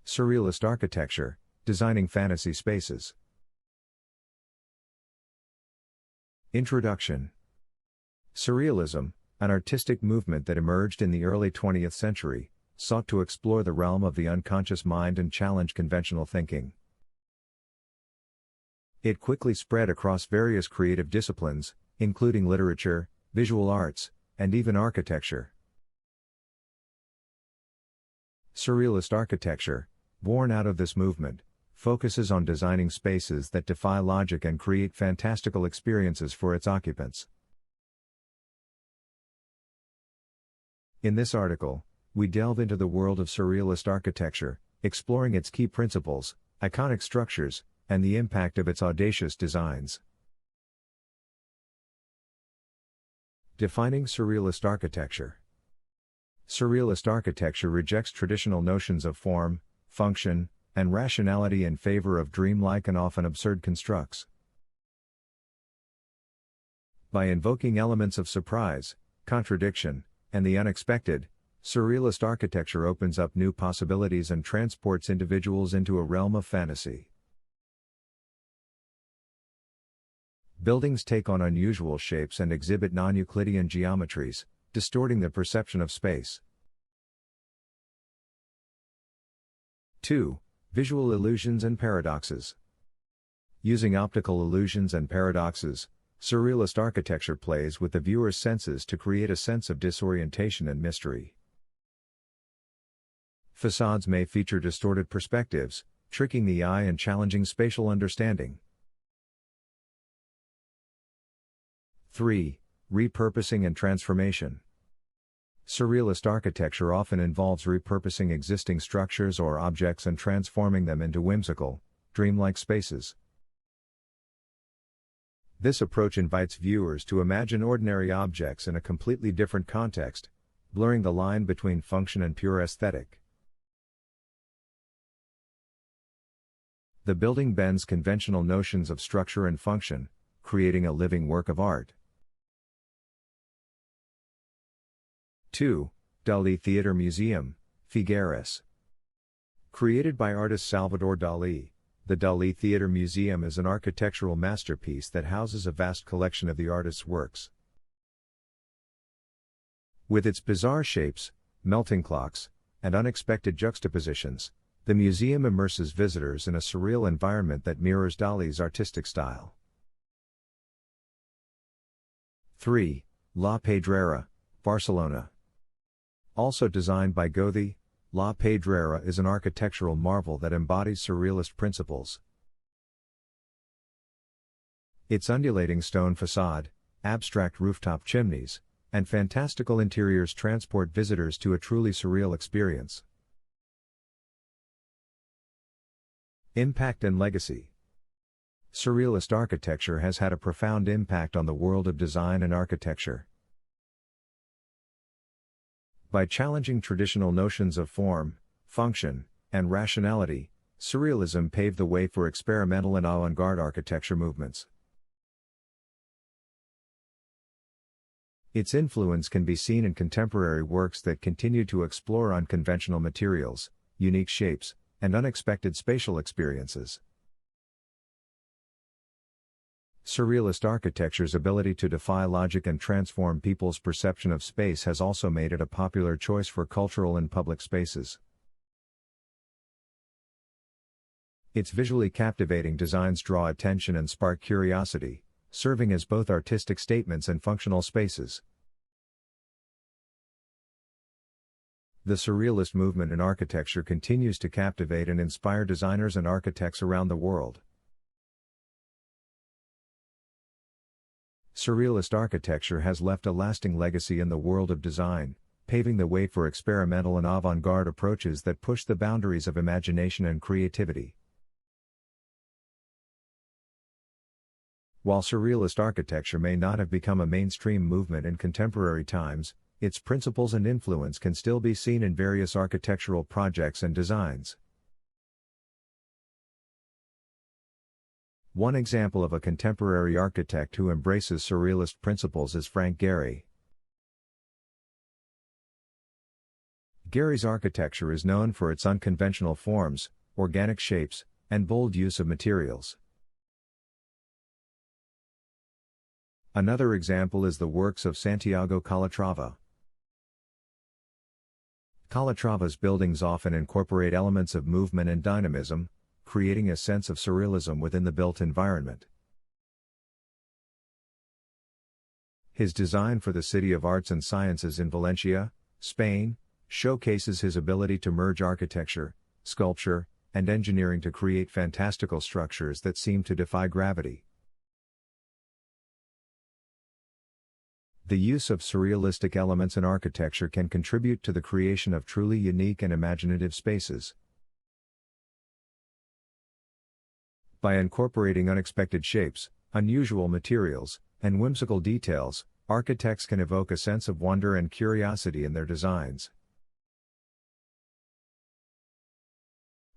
Surrealist architecture, designing fantasy spaces. Introduction. Surrealism, an artistic movement that emerged in the early 20th century, sought to explore the realm of the unconscious mind and challenge conventional thinking. It quickly spread across various creative disciplines, including literature, visual arts, and even architecture. Surrealist architecture, born out of this movement, focuses on designing spaces that defy logic and create fantastical experiences for its occupants. In this article, we delve into the world of surrealist architecture, exploring its key principles, iconic structures, and the impact of its audacious designs. Defining surrealist architecture. Surrealist architecture rejects traditional notions of form, function, and rationality in favor of dreamlike and often absurd constructs. By invoking elements of surprise, contradiction, and the unexpected, surrealist architecture opens up new possibilities and transports individuals into a realm of fantasy. Buildings take on unusual shapes and exhibit non-Euclidean geometries, distorting the perception of space. 2. Visual illusions and paradoxes. Using optical illusions and paradoxes, surrealist architecture plays with the viewer's senses to create a sense of disorientation and mystery. Facades may feature distorted perspectives, tricking the eye and challenging spatial understanding. 3. Repurposing and transformation. Surrealist architecture often involves repurposing existing structures or objects and transforming them into whimsical, dreamlike spaces. This approach invites viewers to imagine ordinary objects in a completely different context, blurring the line between function and pure aesthetic. The building bends conventional notions of structure and function, creating a living work of art. 2. Dalí Theater Museum, Figueres. Created by artist Salvador Dalí, the Dalí Theater Museum is an architectural masterpiece that houses a vast collection of the artist's works. With its bizarre shapes, melting clocks, and unexpected juxtapositions, the museum immerses visitors in a surreal environment that mirrors Dalí's artistic style. 3. La Pedrera, Barcelona. Also designed by Gaudí, La Pedrera is an architectural marvel that embodies surrealist principles. Its undulating stone facade, abstract rooftop chimneys, and fantastical interiors transport visitors to a truly surreal experience. Impact and legacy. Surrealist architecture has had a profound impact on the world of design and architecture. By challenging traditional notions of form, function, and rationality, surrealism paved the way for experimental and avant-garde architecture movements. Its influence can be seen in contemporary works that continue to explore unconventional materials, unique shapes, and unexpected spatial experiences. Surrealist architecture's ability to defy logic and transform people's perception of space has also made it a popular choice for cultural and public spaces. Its visually captivating designs draw attention and spark curiosity, serving as both artistic statements and functional spaces. The surrealist movement in architecture continues to captivate and inspire designers and architects around the world. Surrealist architecture has left a lasting legacy in the world of design, paving the way for experimental and avant-garde approaches that push the boundaries of imagination and creativity. While surrealist architecture may not have become a mainstream movement in contemporary times, its principles and influence can still be seen in various architectural projects and designs. One example of a contemporary architect who embraces surrealist principles is Frank Gehry. Gary's architecture is known for its unconventional forms, organic shapes, and bold use of materials. Another example is the works of Santiago Calatrava. Calatrava's buildings often incorporate elements of movement and dynamism, creating a sense of surrealism within the built environment. His design for the City of Arts and Sciences in Valencia, Spain, showcases his ability to merge architecture, sculpture, and engineering to create fantastical structures that seem to defy gravity. The use of surrealistic elements in architecture can contribute to the creation of truly unique and imaginative spaces. By incorporating unexpected shapes, unusual materials, and whimsical details, architects can evoke a sense of wonder and curiosity in their designs.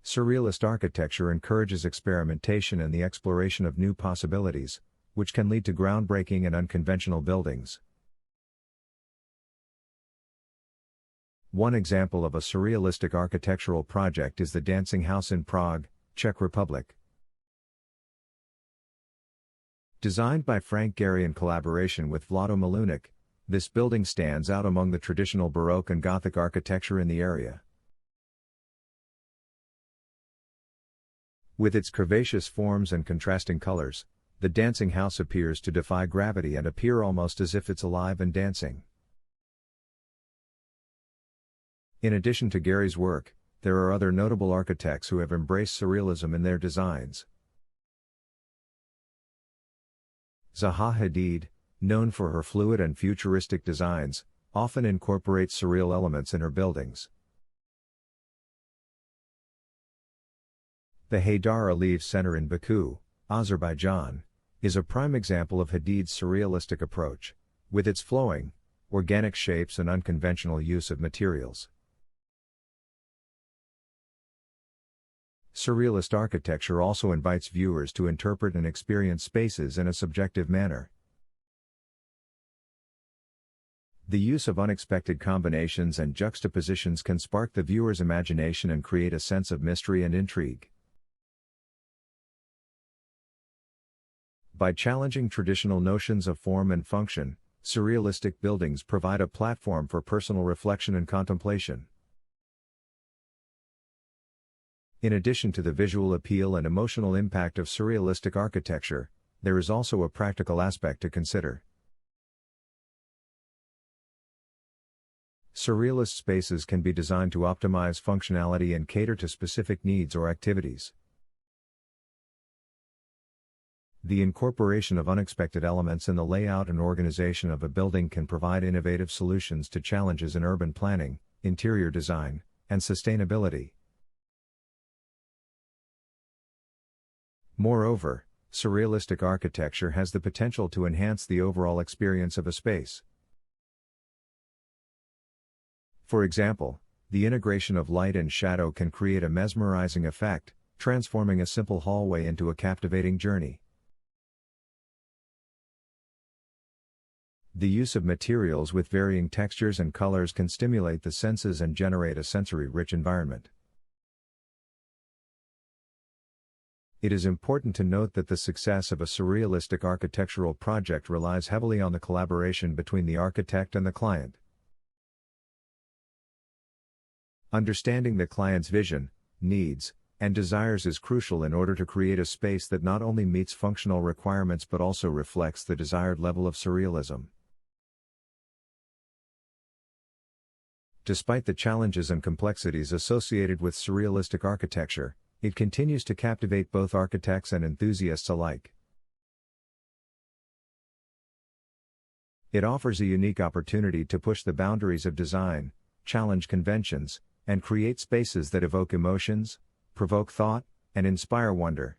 Surrealist architecture encourages experimentation and the exploration of new possibilities, which can lead to groundbreaking and unconventional buildings. One example of a surrealistic architectural project is the Dancing House in Prague, Czech Republic. Designed by Frank Gehry in collaboration with Vlado Milunik, this building stands out among the traditional Baroque and Gothic architecture in the area. With its curvaceous forms and contrasting colors, the dancing house appears to defy gravity and appear almost as if it's alive and dancing. In addition to Gehry's work, there are other notable architects who have embraced surrealism in their designs. Zaha Hadid, known for her fluid and futuristic designs, often incorporates surreal elements in her buildings. The Haydar Aliyev Center in Baku, Azerbaijan, is a prime example of Hadid's surrealistic approach, with its flowing, organic shapes and unconventional use of materials. Surrealist architecture also invites viewers to interpret and experience spaces in a subjective manner. The use of unexpected combinations and juxtapositions can spark the viewer's imagination and create a sense of mystery and intrigue. By challenging traditional notions of form and function, surrealistic buildings provide a platform for personal reflection and contemplation. In addition to the visual appeal and emotional impact of surrealistic architecture, there is also a practical aspect to consider. Surrealist spaces can be designed to optimize functionality and cater to specific needs or activities. The incorporation of unexpected elements in the layout and organization of a building can provide innovative solutions to challenges in urban planning, interior design, and sustainability. Moreover, surrealistic architecture has the potential to enhance the overall experience of a space. For example, the integration of light and shadow can create a mesmerizing effect, transforming a simple hallway into a captivating journey. The use of materials with varying textures and colors can stimulate the senses and generate a sensory-rich environment. It is important to note that the success of a surrealistic architectural project relies heavily on the collaboration between the architect and the client. Understanding the client's vision, needs, and desires is crucial in order to create a space that not only meets functional requirements but also reflects the desired level of surrealism. Despite the challenges and complexities associated with surrealistic architecture, it continues to captivate both architects and enthusiasts alike. It offers a unique opportunity to push the boundaries of design, challenge conventions, and create spaces that evoke emotions, provoke thought, and inspire wonder.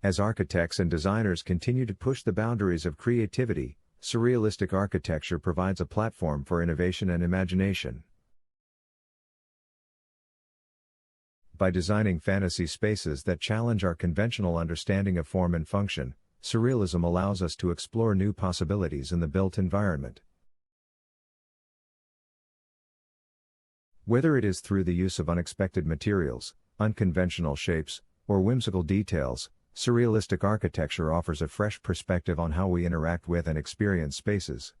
As architects and designers continue to push the boundaries of creativity, surrealistic architecture provides a platform for innovation and imagination. By designing fantasy spaces that challenge our conventional understanding of form and function, surrealism allows us to explore new possibilities in the built environment. Whether it is through the use of unexpected materials, unconventional shapes, or whimsical details, surrealistic architecture offers a fresh perspective on how we interact with and experience spaces.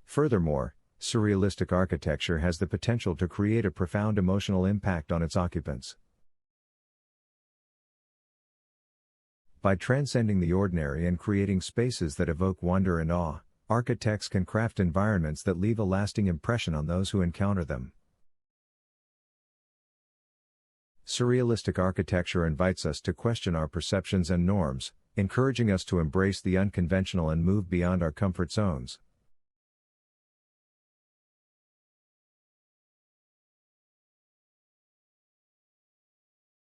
Furthermore, surrealistic architecture has the potential to create a profound emotional impact on its occupants. By transcending the ordinary and creating spaces that evoke wonder and awe, architects can craft environments that leave a lasting impression on those who encounter them. Surrealistic architecture invites us to question our perceptions and norms, encouraging us to embrace the unconventional and move beyond our comfort zones.